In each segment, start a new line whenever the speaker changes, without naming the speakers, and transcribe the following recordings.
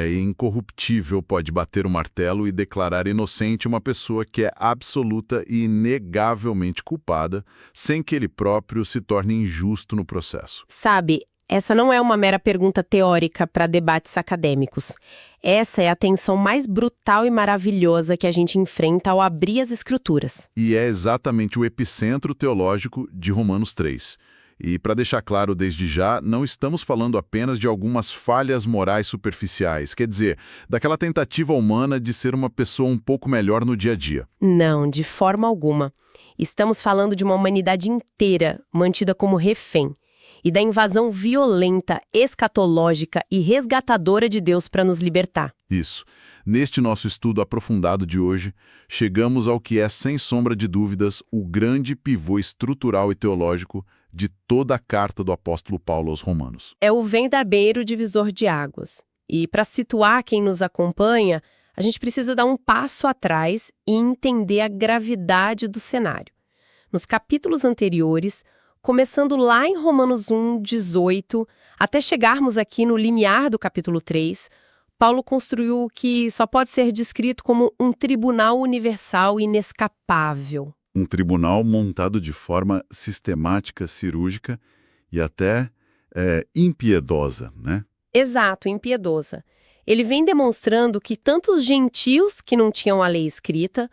incorruptível pode bater o martelo e declarar inocente uma pessoa que é absoluta e inegavelmente culpada, sem que ele próprio se torne injusto no processo.
Sabe, essa não é uma mera pergunta teórica para debates acadêmicos. Essa é a tensão mais brutal e maravilhosa que a gente enfrenta ao abrir as Escrituras.
E é exatamente o epicentro teológico de Romanos 3. E, para deixar claro desde já, não estamos falando apenas de algumas falhas morais superficiais, quer dizer, daquela tentativa humana de ser uma pessoa um pouco melhor no dia a dia.
Não, de forma alguma. Estamos falando de uma humanidade inteira mantida como refém e da invasão violenta, escatológica e resgatadora de Deus para nos libertar.
Isso. Neste nosso estudo aprofundado de hoje, chegamos ao que é, sem sombra de dúvidas, o grande pivô estrutural e teológico de toda a carta do apóstolo Paulo aos Romanos.
É o verdadeiro divisor de águas. E para situar quem nos acompanha, a gente precisa dar um passo atrás e entender a gravidade do cenário. Nos capítulos anteriores, começando lá em Romanos 1, 18, até chegarmos aqui no limiar do capítulo 3, Paulo construiu o que só pode ser descrito como um tribunal universal inescapável.
Um tribunal montado de forma sistemática, cirúrgica e até impiedosa, né?
Exato, impiedosa. Ele vem demonstrando que tanto os gentios que não tinham a lei escrita,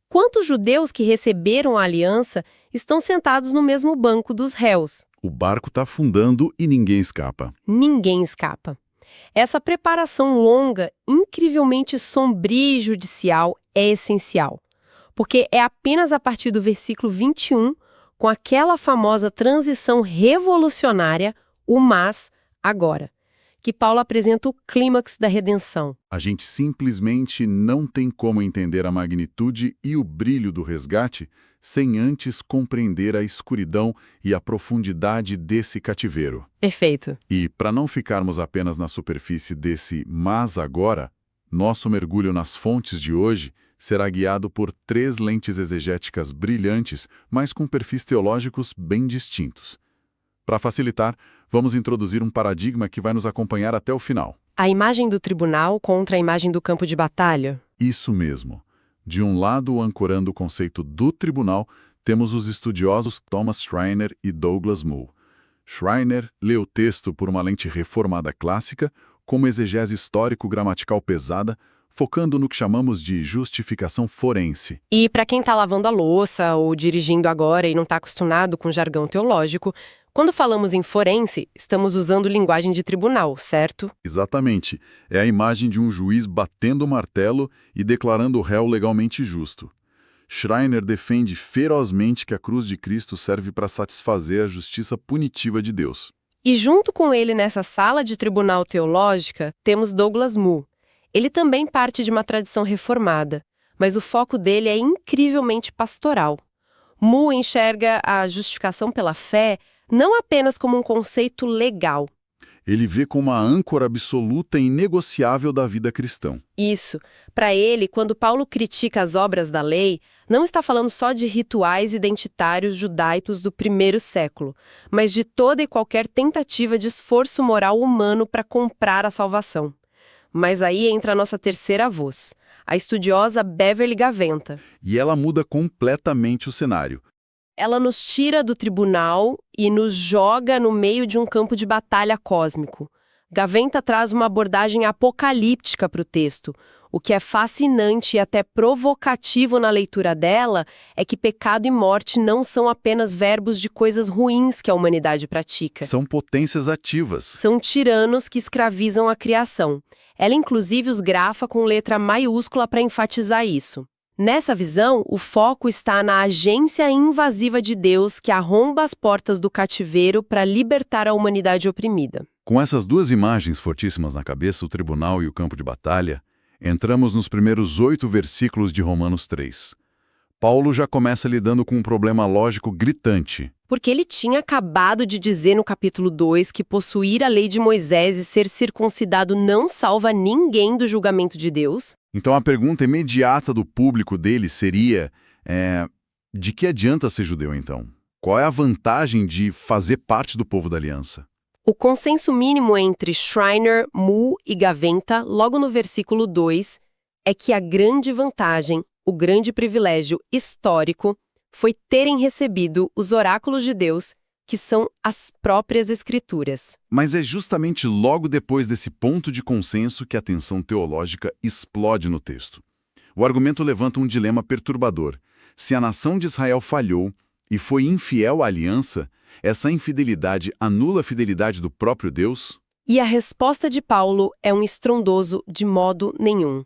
quanto os judeus que receberam a aliança estão sentados no mesmo banco dos réus.
O barco está afundando e ninguém escapa.
Ninguém escapa. Essa preparação longa, incrivelmente sombria e judicial é essencial. Porque é apenas a partir do versículo 21, com aquela famosa transição revolucionária, o mas, agora, que Paulo apresenta o clímax da redenção.
A gente simplesmente não tem como entender a magnitude e o brilho do resgate sem antes compreender a escuridão e a profundidade desse cativeiro.
Perfeito.
E, para não ficarmos apenas na superfície desse mas agora, nosso mergulho nas fontes de hoje será guiado por 3 lentes exegéticas brilhantes, mas com perfis teológicos bem distintos. Para facilitar, vamos introduzir um paradigma que vai nos acompanhar até o final.
A imagem do tribunal contra a imagem do campo de batalha?
Isso mesmo. De um lado, ancorando o conceito do tribunal, temos os estudiosos Thomas Schreiner e Douglas Moo. Schreiner lê o texto por uma lente reformada clássica, com uma exegese histórico-gramatical pesada, focando no que chamamos de justificação forense.
E para quem está lavando a louça ou dirigindo agora e não está acostumado com jargão teológico, quando falamos em forense, estamos usando linguagem de tribunal, certo?
Exatamente. É a imagem de um juiz batendo o martelo e declarando o réu legalmente justo. Schreiner defende ferozmente que a cruz de Cristo serve para satisfazer a justiça punitiva de Deus.
E junto com ele nessa sala de tribunal teológica, temos Douglas Moo. Ele também parte de uma tradição reformada, mas o foco dele é incrivelmente pastoral. Moo enxerga a justificação pela fé não apenas como um conceito legal.
Ele vê como a âncora absoluta e inegociável da vida cristã.
Isso. Para ele, quando Paulo critica as obras da lei, não está falando só de rituais identitários judaicos do primeiro século, mas de toda e qualquer tentativa de esforço moral humano para comprar a salvação. Mas aí entra a nossa terceira voz, a estudiosa Beverly Gaventa.
E ela muda completamente o cenário.
Ela nos tira do tribunal e nos joga no meio de um campo de batalha cósmico. Gaventa traz uma abordagem apocalíptica para o texto. O que é fascinante e até provocativo na leitura dela é que pecado e morte não são apenas verbos de coisas ruins que a humanidade pratica.
São potências ativas.
São tiranos que escravizam a criação. Ela, inclusive, os grafa com letra maiúscula para enfatizar isso. Nessa visão, o foco está na agência invasiva de Deus que arromba as portas do cativeiro para libertar a humanidade oprimida.
Com essas 2 imagens fortíssimas na cabeça, o tribunal e o campo de batalha, entramos nos primeiros 8 versículos de Romanos 3. Paulo já começa lidando com um problema lógico gritante.
Porque ele tinha acabado de dizer no capítulo 2 que possuir a lei de Moisés e ser circuncidado não salva ninguém do julgamento de Deus.
Então a pergunta imediata do público dele seria, de que adianta ser judeu então? Qual é a vantagem de fazer parte do povo da aliança?
O consenso mínimo entre Schreiner, Moore e Gaventa, logo no versículo 2, é que a grande vantagem, o grande privilégio histórico, foi terem recebido os oráculos de Deus, que são as próprias Escrituras.
Mas é justamente logo depois desse ponto de consenso que a tensão teológica explode no texto. O argumento levanta um dilema perturbador. Se a nação de Israel falhou e foi infiel à aliança, essa infidelidade anula a fidelidade do próprio Deus?
E a resposta de Paulo é um estrondoso de modo nenhum.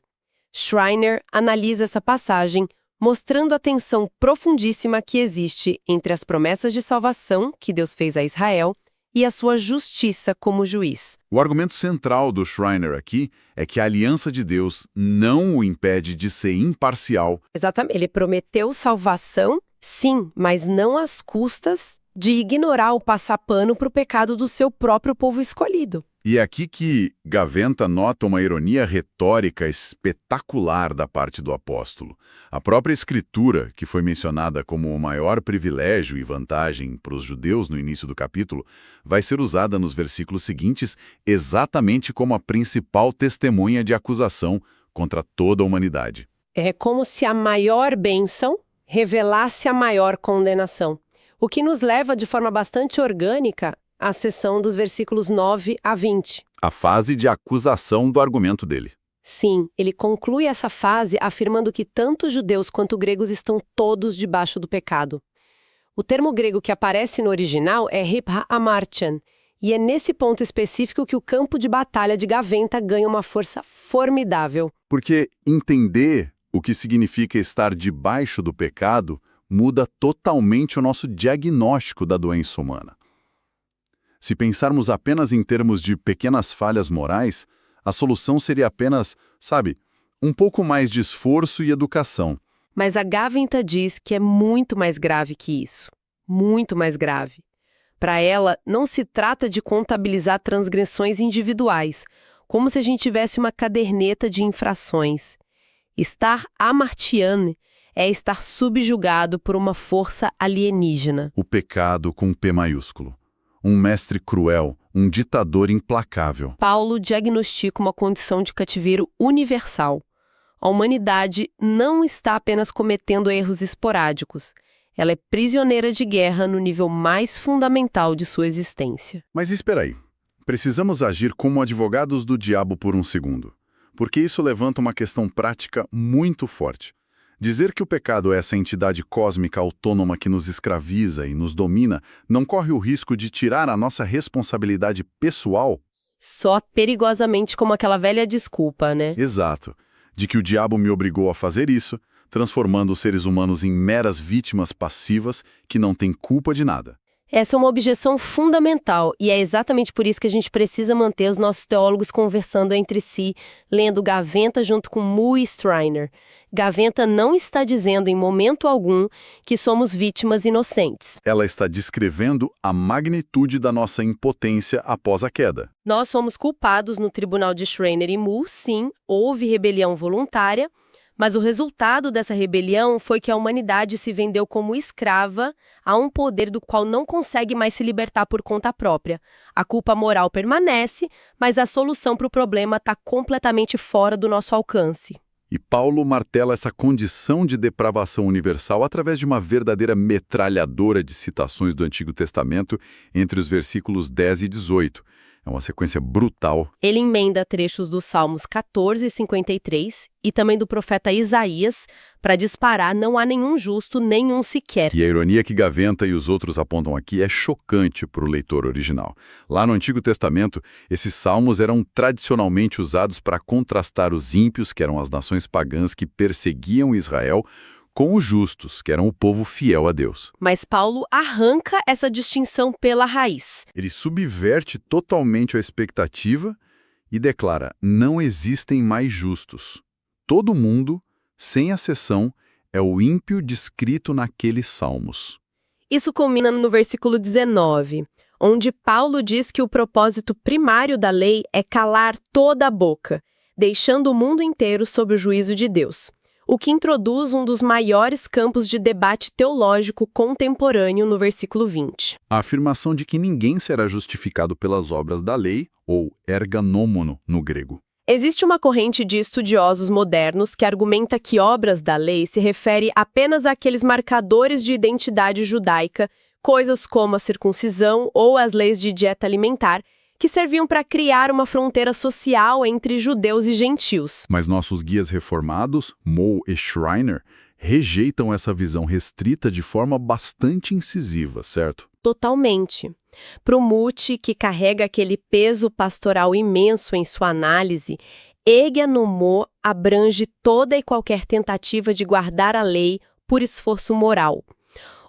Schreiner analisa essa passagem, mostrando a tensão profundíssima que existe entre as promessas de salvação que Deus fez a Israel e a sua justiça como juiz.
O argumento central do Schreiner aqui é que a aliança de Deus não o impede de ser imparcial.
Exatamente. Ele prometeu salvação, sim, mas não às custas de ignorar ou passar pano para o pecado do seu próprio povo escolhido.
E é aqui que Gaventa nota uma ironia retórica espetacular da parte do apóstolo. A própria Escritura, que foi mencionada como o maior privilégio e vantagem para os judeus no início do capítulo, vai ser usada nos versículos seguintes exatamente como a principal testemunha de acusação contra toda a humanidade.
É como se a maior bênção revelasse a maior condenação, o que nos leva de forma bastante orgânica à seção dos versículos 9 a 20.
A fase de acusação do argumento dele.
Sim, ele conclui essa fase afirmando que tanto judeus quanto gregos estão todos debaixo do pecado. O termo grego que aparece no original é hipha amartian, e é nesse ponto específico que o campo de batalha de Gaventa ganha uma força formidável.
Porque entender o que significa estar debaixo do pecado muda totalmente o nosso diagnóstico da doença humana. Se pensarmos apenas em termos de pequenas falhas morais, a solução seria apenas, um pouco mais de esforço e educação.
Mas a Gaventa diz que é muito mais grave que isso. Muito mais grave. Para ela, não se trata de contabilizar transgressões individuais, como se a gente tivesse uma caderneta de infrações. Estar amartiane é estar subjugado por uma força alienígena.
O pecado com P maiúsculo. Um mestre cruel, um ditador implacável.
Paulo diagnostica uma condição de cativeiro universal. A humanidade não está apenas cometendo erros esporádicos. Ela é prisioneira de guerra no nível mais fundamental de sua existência.
Mas espera aí. Precisamos agir como advogados do diabo por um segundo. Porque isso levanta uma questão prática muito forte. Dizer que o pecado é essa entidade cósmica autônoma que nos escraviza e nos domina não corre o risco de tirar a nossa responsabilidade pessoal?
Só perigosamente como aquela velha desculpa, né?
Exato. De que o diabo me obrigou a fazer isso, transformando os seres humanos em meras vítimas passivas que não têm culpa de nada.
Essa é uma objeção fundamental e é exatamente por isso que a gente precisa manter os nossos teólogos conversando entre si, lendo Gaventa junto com Moore e Schreiner. Gaventa não está dizendo em momento algum que somos vítimas inocentes.
Ela está descrevendo a magnitude da nossa impotência após a queda.
Nós somos culpados no tribunal de Schreiner e Moore, sim, houve rebelião voluntária, mas o resultado dessa rebelião foi que a humanidade se vendeu como escrava a um poder do qual não consegue mais se libertar por conta própria. A culpa moral permanece, mas a solução para o problema está completamente fora do nosso alcance.
E Paulo martela essa condição de depravação universal através de uma verdadeira metralhadora de citações do Antigo Testamento entre os versículos 10 e 18. É uma sequência brutal.
Ele emenda trechos dos Salmos 14 e 53 e também do profeta Isaías para disparar não há nenhum justo, nenhum sequer.
E a ironia que Gaventa e os outros apontam aqui é chocante para o leitor original. Lá no Antigo Testamento, esses salmos eram tradicionalmente usados para contrastar os ímpios, que eram as nações pagãs que perseguiam Israel, com os justos, que eram o povo fiel a Deus.
Mas Paulo arranca essa distinção pela raiz.
Ele subverte totalmente a expectativa e declara: não existem mais justos. Todo mundo, sem exceção, é o ímpio descrito naqueles salmos.
Isso culmina no versículo 19, onde Paulo diz que o propósito primário da lei é calar toda a boca, deixando o mundo inteiro sob o juízo de Deus. o que introduz um dos maiores campos de debate teológico contemporâneo no versículo 20.
A afirmação de que ninguém será justificado pelas obras da lei, ou erga nomono no grego.
Existe uma corrente de estudiosos modernos que argumenta que obras da lei se refere apenas àqueles marcadores de identidade judaica, coisas como a circuncisão ou as leis de dieta alimentar, que serviam para criar uma fronteira social entre judeus e gentios.
Mas nossos guias reformados, Moe e Schreiner, rejeitam essa visão restrita de forma bastante incisiva, certo?
Totalmente. Para o Muti, que carrega aquele peso pastoral imenso em sua análise, Egia Nomo abrange toda e qualquer tentativa de guardar a lei por esforço moral.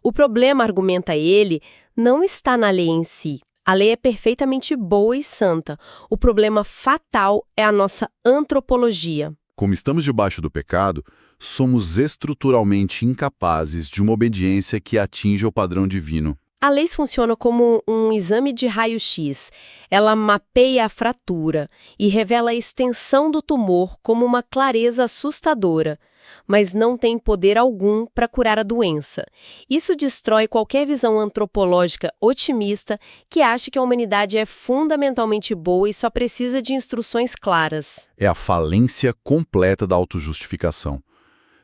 O problema, argumenta ele, não está na lei em si. A lei é perfeitamente boa e santa. O problema fatal é a nossa antropologia.
Como estamos debaixo do pecado, somos estruturalmente incapazes de uma obediência que atinja o padrão divino.
A lei funciona como um exame de raio-x. Ela mapeia a fratura e revela a extensão do tumor como uma clareza assustadora, mas não tem poder algum para curar a doença. Isso destrói qualquer visão antropológica otimista que acha que a humanidade é fundamentalmente boa e só precisa de instruções claras.
É a falência completa da autojustificação.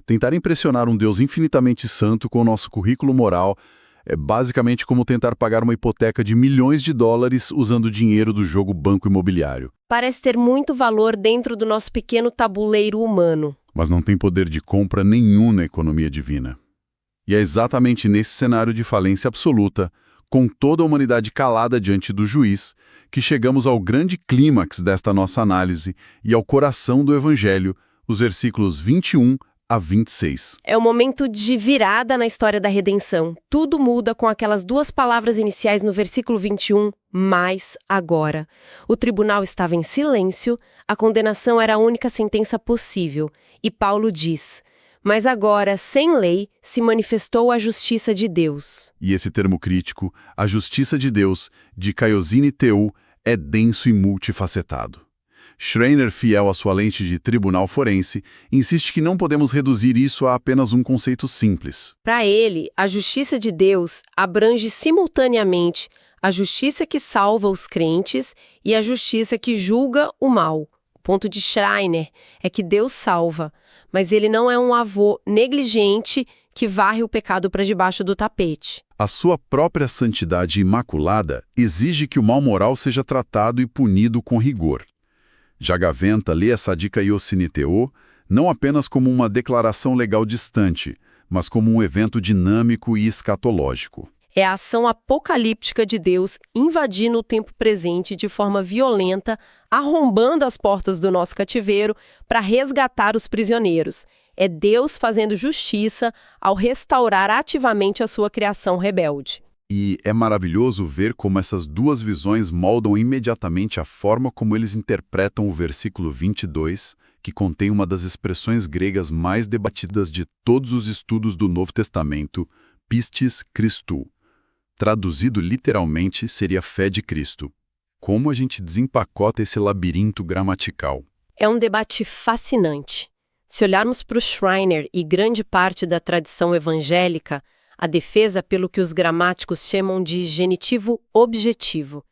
Tentar impressionar um Deus infinitamente santo com o nosso currículo moral é basicamente como tentar pagar uma hipoteca de milhões de dólares usando dinheiro do jogo banco imobiliário.
Parece ter muito valor dentro do nosso pequeno tabuleiro humano.
Mas não tem poder de compra nenhum na economia divina. E é exatamente nesse cenário de falência absoluta, com toda a humanidade calada diante do juiz, que chegamos ao grande clímax desta nossa análise e ao coração do Evangelho, os versículos 21 a 26.
É o momento de virada na história da redenção. Tudo muda com aquelas duas palavras iniciais no versículo 21, mas agora. O tribunal estava em silêncio, a condenação era a única sentença possível. E Paulo diz, mas agora, sem lei, se manifestou a justiça de Deus.
E esse termo crítico, a justiça de Deus, de Kaiosine Teu, é denso e multifacetado. Schreiner, fiel à sua lente de tribunal forense, insiste que não podemos reduzir isso a apenas um conceito simples.
Para ele, a justiça de Deus abrange simultaneamente a justiça que salva os crentes e a justiça que julga o mal. O ponto de Schreiner é que Deus salva, mas ele não é um avô negligente que varre o pecado para debaixo do tapete.
A sua própria santidade imaculada exige que o mal moral seja tratado e punido com rigor. Já Gaventa lê essa dica Iosiniteo não apenas como uma declaração legal distante, mas como um evento dinâmico e escatológico.
É a ação apocalíptica de Deus invadindo o tempo presente de forma violenta, arrombando as portas do nosso cativeiro para resgatar os prisioneiros. É Deus fazendo justiça ao restaurar ativamente a sua criação rebelde.
E é maravilhoso ver como essas duas visões moldam imediatamente a forma como eles interpretam o versículo 22, que contém uma das expressões gregas mais debatidas de todos os estudos do Novo Testamento, pistis Christou. Traduzido literalmente, seria fé de Cristo. Como a gente desempacota esse labirinto gramatical?
É um debate fascinante. Se olharmos para o Schreiner e grande parte da tradição evangélica, a defesa pelo que os gramáticos chamam de genitivo objetivo.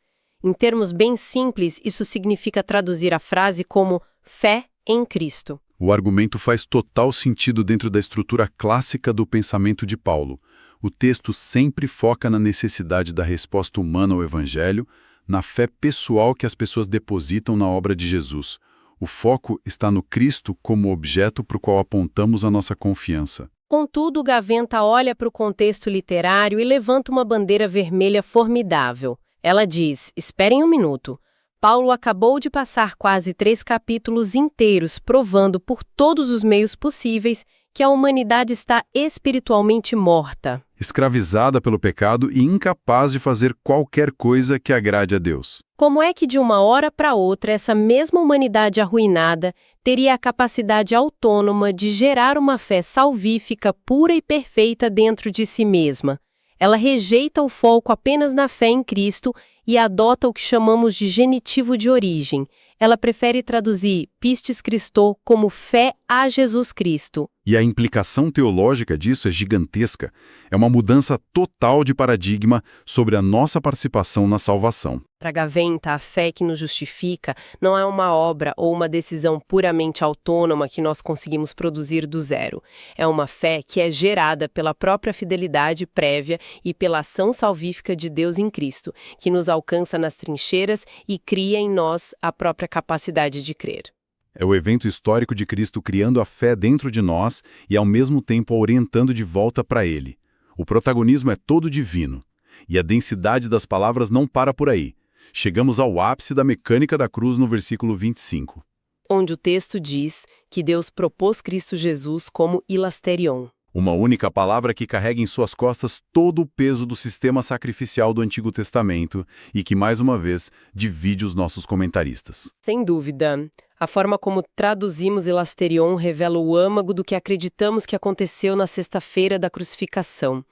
Em termos bem simples, isso significa traduzir a frase como fé em Cristo.
O argumento faz total sentido dentro da estrutura clássica do pensamento de Paulo. O texto sempre foca na necessidade da resposta humana ao Evangelho, na fé pessoal que as pessoas depositam na obra de Jesus. O foco está no Cristo como objeto para o qual apontamos a nossa confiança.
Contudo, Gaventa olha para o contexto literário e levanta uma bandeira vermelha formidável. Ela diz, esperem um minuto. Paulo acabou de passar quase 3 capítulos inteiros provando por todos os meios possíveis que a humanidade está espiritualmente morta.
Escravizada pelo pecado e incapaz de fazer qualquer coisa que agrade a Deus.
Como é que de uma hora para outra essa mesma humanidade arruinada teria a capacidade autônoma de gerar uma fé salvífica pura e perfeita dentro de si mesma? Ela rejeita o foco apenas na fé em Cristo e adota o que chamamos de genitivo de origem. Ela prefere traduzir pistis Christou como fé a Jesus Cristo.
E a implicação teológica disso é gigantesca. É uma mudança total de paradigma sobre a nossa participação na salvação.
Para Gaventa, a fé que nos justifica não é uma obra ou uma decisão puramente autônoma que nós conseguimos produzir do zero. É uma fé que é gerada pela própria fidelidade prévia e pela ação salvífica de Deus em Cristo, que nos alcança nas trincheiras e cria em nós a própria capacidade de crer.
É o evento histórico de Cristo criando a fé dentro de nós e, ao mesmo tempo, a orientando de volta para Ele. O protagonismo é todo divino. E a densidade das palavras não para por aí. Chegamos ao ápice da mecânica da cruz no versículo 25.
Onde o texto diz que Deus propôs Cristo Jesus como hilasterion.
Uma única palavra que carrega em suas costas todo o peso do sistema sacrificial do Antigo Testamento e que, mais uma vez, divide os nossos comentaristas.
Sem dúvida. A forma como traduzimos hilasterion revela o âmago do que acreditamos que aconteceu na sexta-feira da crucificação.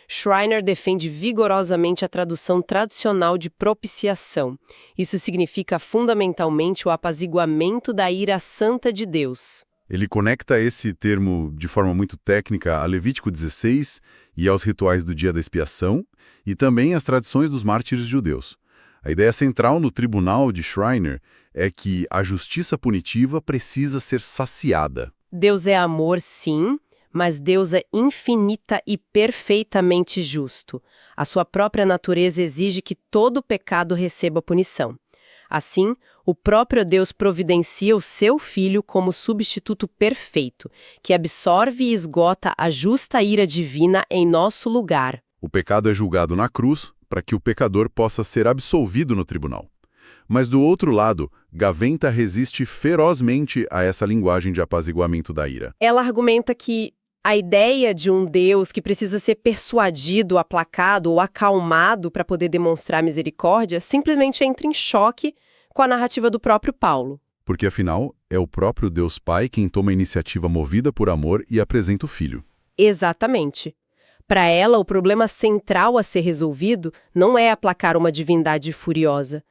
Schreiner defende vigorosamente a tradução tradicional de propiciação. Isso significa fundamentalmente o apaziguamento da ira santa de Deus.
Ele conecta esse termo de forma muito técnica a Levítico 16 e aos rituais do dia da expiação e também às tradições dos mártires judeus. A ideia central no tribunal de Schreiner é que a justiça punitiva precisa ser saciada.
Deus é amor, sim, mas Deus é infinita e perfeitamente justo. A sua própria natureza exige que todo pecado receba punição. Assim, o próprio Deus providencia o seu Filho como substituto perfeito, que absorve e esgota a justa ira divina em nosso lugar.
O pecado é julgado na cruz para que o pecador possa ser absolvido no tribunal. Mas do outro lado, Gaventa resiste ferozmente a essa linguagem de apaziguamento da ira.
Ela argumenta que a ideia de um Deus que precisa ser persuadido, aplacado ou acalmado para poder demonstrar misericórdia simplesmente entra em choque com a narrativa do próprio Paulo.
Porque, afinal, é o próprio Deus Pai quem toma a iniciativa movida por amor e apresenta o Filho.
Exatamente. Para ela, o problema central a ser resolvido não é aplacar uma divindade furiosa.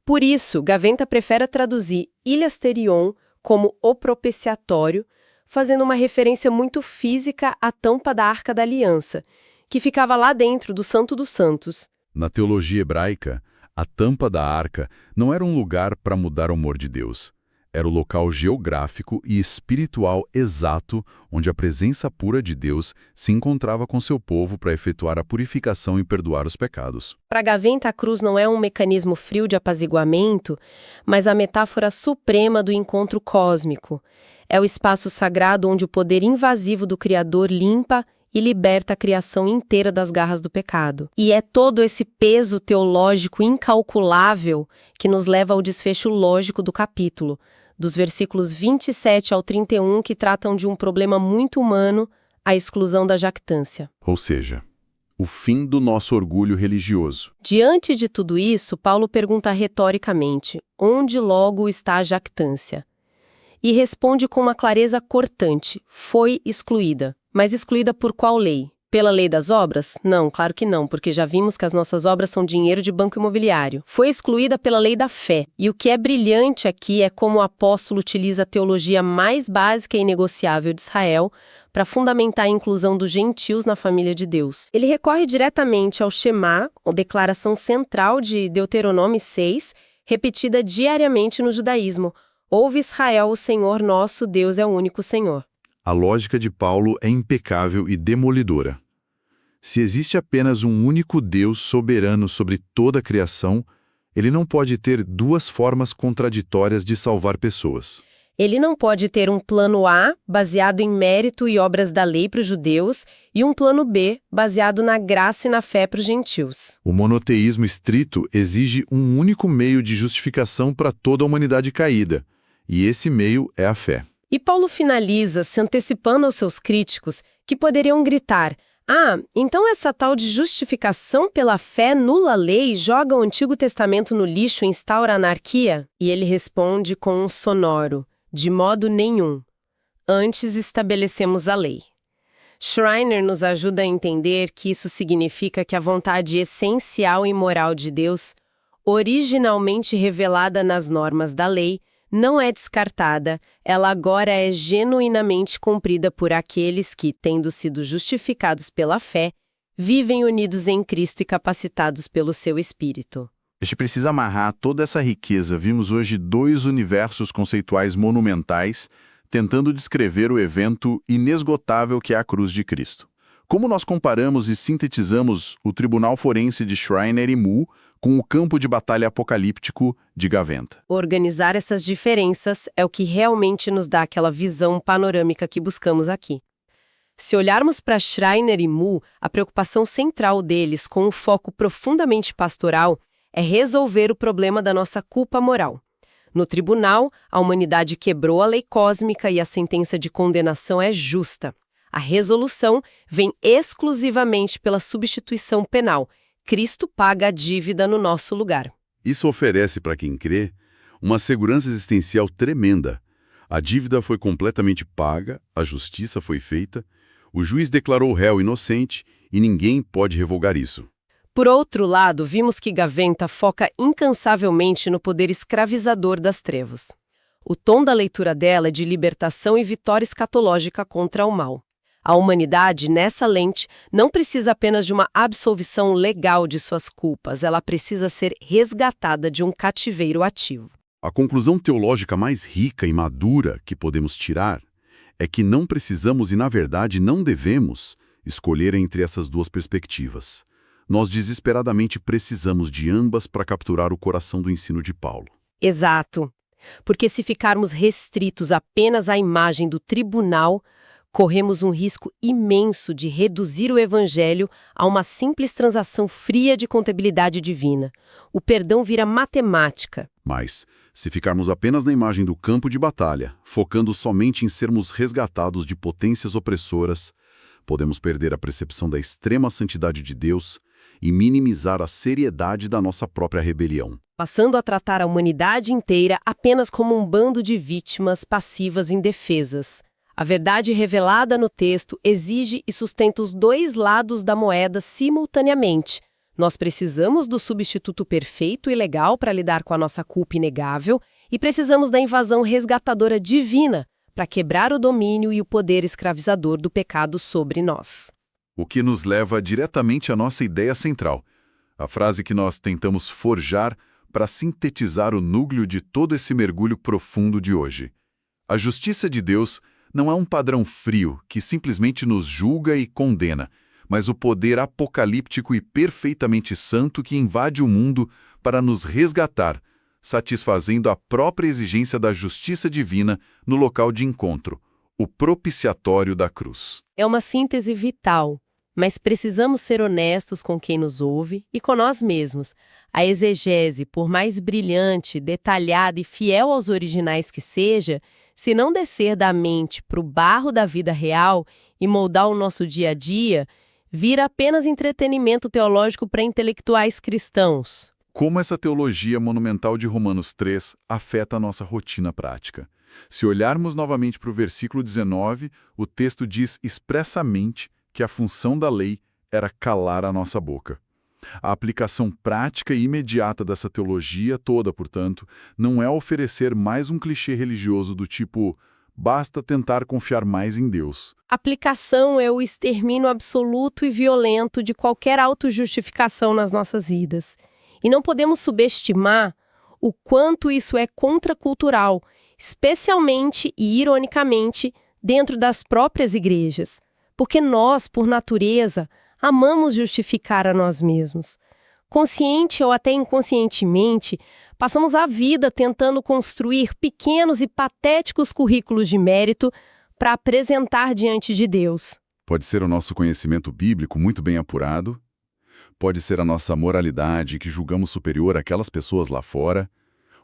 Por isso, Gaventa prefere traduzir hilasterion como o propiciatório, fazendo uma referência muito física à tampa da Arca da Aliança, que ficava lá dentro do Santo dos Santos.
Na teologia hebraica, a tampa da arca não era um lugar para mudar o humor de Deus. Era o local geográfico e espiritual exato onde a presença pura de Deus se encontrava com seu povo para efetuar a purificação e perdoar os pecados.
Para Gaventa, a cruz não é um mecanismo frio de apaziguamento, mas a metáfora suprema do encontro cósmico. É o espaço sagrado onde o poder invasivo do Criador limpa e liberta a criação inteira das garras do pecado. E é todo esse peso teológico incalculável que nos leva ao desfecho lógico do capítulo, dos versículos 27 ao 31, que tratam de um problema muito humano, a exclusão da jactância.
Ou seja, o fim do nosso orgulho religioso.
Diante de tudo isso, Paulo pergunta retoricamente, onde logo está a jactância? E responde com uma clareza cortante, foi excluída. Mas excluída por qual lei? Pela lei das obras? Não, claro que não, porque já vimos que as nossas obras são dinheiro de banco imobiliário. Foi excluída pela lei da fé. E o que é brilhante aqui é como o apóstolo utiliza a teologia mais básica e inegociável de Israel para fundamentar a inclusão dos gentios na família de Deus. Ele recorre diretamente ao Shema, a declaração central de Deuteronômio 6, repetida diariamente no judaísmo. Ouve Israel, o Senhor nosso Deus é o único Senhor.
A lógica de Paulo é impecável e demolidora. Se existe apenas um único Deus soberano sobre toda a criação, ele não pode ter duas formas contraditórias de salvar pessoas.
Ele não pode ter um plano A, baseado em mérito e obras da lei para os judeus, e um plano B, baseado na graça e na fé para os gentios.
O monoteísmo estrito exige um único meio de justificação para toda a humanidade caída, e esse meio é a fé.
E Paulo finaliza se antecipando aos seus críticos que poderiam gritar: então essa tal de justificação pela fé nula a lei joga o Antigo Testamento no lixo e instaura a anarquia? E ele responde com um sonoro: de modo nenhum. Antes estabelecemos a lei. Schreiner nos ajuda a entender que isso significa que a vontade essencial e moral de Deus, originalmente revelada nas normas da lei, não é descartada, ela agora é genuinamente cumprida por aqueles que, tendo sido justificados pela fé, vivem unidos em Cristo e capacitados pelo seu Espírito.
A gente precisa amarrar toda essa riqueza. Vimos hoje 2 universos conceituais monumentais tentando descrever o evento inesgotável que é a cruz de Cristo. Como nós comparamos e sintetizamos o tribunal forense de Schreiner e Moore com o campo de batalha apocalíptico de Gaventa?
Organizar essas diferenças é o que realmente nos dá aquela visão panorâmica que buscamos aqui. Se olharmos para Schreiner e Moore, a preocupação central deles, com um foco profundamente pastoral, é resolver o problema da nossa culpa moral. No tribunal, a humanidade quebrou a lei cósmica e a sentença de condenação é justa. A resolução vem exclusivamente pela substituição penal. Cristo paga a dívida no nosso lugar.
Isso oferece para quem crê uma segurança existencial tremenda. A dívida foi completamente paga, a justiça foi feita, o juiz declarou o réu inocente e ninguém pode revogar isso.
Por outro lado, vimos que Gaventa foca incansavelmente no poder escravizador das trevas. O tom da leitura dela é de libertação e vitória escatológica contra o mal. A humanidade, nessa lente, não precisa apenas de uma absolvição legal de suas culpas, ela precisa ser resgatada de um cativeiro ativo.
A conclusão teológica mais rica e madura que podemos tirar é que não precisamos e, na verdade, não devemos escolher entre essas duas perspectivas. Nós desesperadamente precisamos de ambas para capturar o coração do ensino de Paulo.
Exato. Porque se ficarmos restritos apenas à imagem do tribunal, corremos um risco imenso de reduzir o Evangelho a uma simples transação fria de contabilidade divina. O perdão vira matemática.
Mas, se ficarmos apenas na imagem do campo de batalha, focando somente em sermos resgatados de potências opressoras, podemos perder a percepção da extrema santidade de Deus e minimizar a seriedade da nossa própria rebelião.
Passando a tratar a humanidade inteira apenas como um bando de vítimas passivas indefesas. A verdade revelada no texto exige e sustenta os 2 lados da moeda simultaneamente. Nós precisamos do substituto perfeito e legal para lidar com a nossa culpa inegável e precisamos da invasão resgatadora divina para quebrar o domínio e o poder escravizador do pecado sobre nós.
O que nos leva diretamente à nossa ideia central, a frase que nós tentamos forjar para sintetizar o núcleo de todo esse mergulho profundo de hoje. A justiça de Deus não é um padrão frio que simplesmente nos julga e condena, mas o poder apocalíptico e perfeitamente santo que invade o mundo para nos resgatar, satisfazendo a própria exigência da justiça divina no local de encontro, o propiciatório da cruz.
É uma síntese vital. Mas precisamos ser honestos com quem nos ouve e com nós mesmos. A exegese, por mais brilhante, detalhada e fiel aos originais que seja, se não descer da mente para o barro da vida real e moldar o nosso dia a dia, vira apenas entretenimento teológico para intelectuais cristãos.
Como essa teologia monumental de Romanos 3 afeta a nossa rotina prática? Se olharmos novamente para o versículo 19, o texto diz expressamente que a função da lei era calar a nossa boca. A aplicação prática e imediata dessa teologia toda, portanto, não é oferecer mais um clichê religioso do tipo basta tentar confiar mais em Deus.
Aplicação é o extermínio absoluto e violento de qualquer autojustificação nas nossas vidas. E não podemos subestimar o quanto isso é contracultural, especialmente e ironicamente dentro das próprias igrejas. Porque nós, por natureza, amamos justificar a nós mesmos. Consciente ou até inconscientemente, passamos a vida tentando construir pequenos e patéticos currículos de mérito para apresentar diante de Deus.
Pode ser o nosso conhecimento bíblico muito bem apurado, pode ser a nossa moralidade que julgamos superior àquelas pessoas lá fora,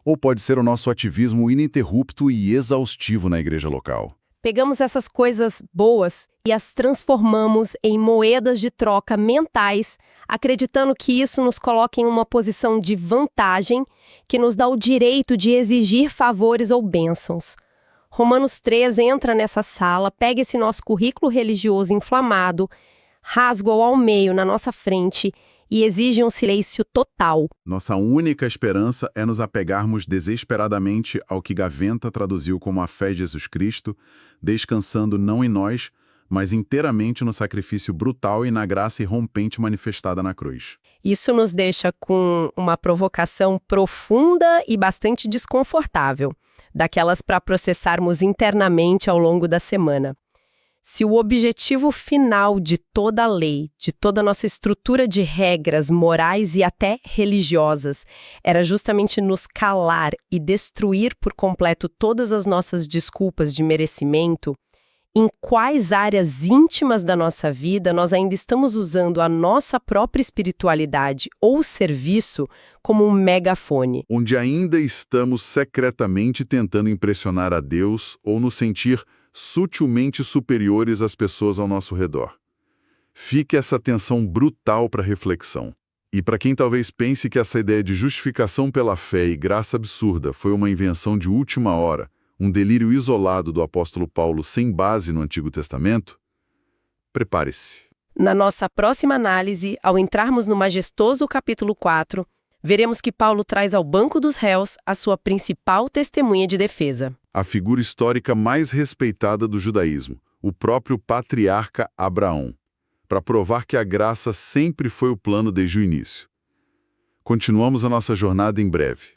ou pode ser o nosso ativismo ininterrupto e exaustivo na igreja local.
Pegamos essas coisas boas e as transformamos em moedas de troca mentais, acreditando que isso nos coloca em uma posição de vantagem que nos dá o direito de exigir favores ou bênçãos. Romanos 3 entra nessa sala, pega esse nosso currículo religioso inflamado, rasga-o ao meio na nossa frente e exigem um silêncio total.
Nossa única esperança é nos apegarmos desesperadamente ao que Gaventa traduziu como a fé de Jesus Cristo, descansando não em nós, mas inteiramente no sacrifício brutal e na graça irrompente manifestada na cruz.
Isso nos deixa com uma provocação profunda e bastante desconfortável, daquelas para processarmos internamente ao longo da semana. Se o objetivo final de toda a lei, de toda a nossa estrutura de regras morais e até religiosas, era justamente nos calar e destruir por completo todas as nossas desculpas de merecimento, em quais áreas íntimas da nossa vida nós ainda estamos usando a nossa própria espiritualidade ou serviço como um megafone?
Onde ainda estamos secretamente tentando impressionar a Deus ou nos sentir sutilmente superiores às pessoas ao nosso redor. Fique essa tensão brutal para reflexão. E para quem talvez pense que essa ideia de justificação pela fé e graça absurda foi uma invenção de última hora, um delírio isolado do apóstolo Paulo sem base no Antigo Testamento, prepare-se.
Na nossa próxima análise, ao entrarmos no majestoso capítulo 4, veremos que Paulo traz ao banco dos réus a sua principal testemunha de defesa.
A figura histórica mais respeitada do judaísmo, o próprio patriarca Abraão, para provar que a graça sempre foi o plano desde o início. Continuamos a nossa jornada em breve.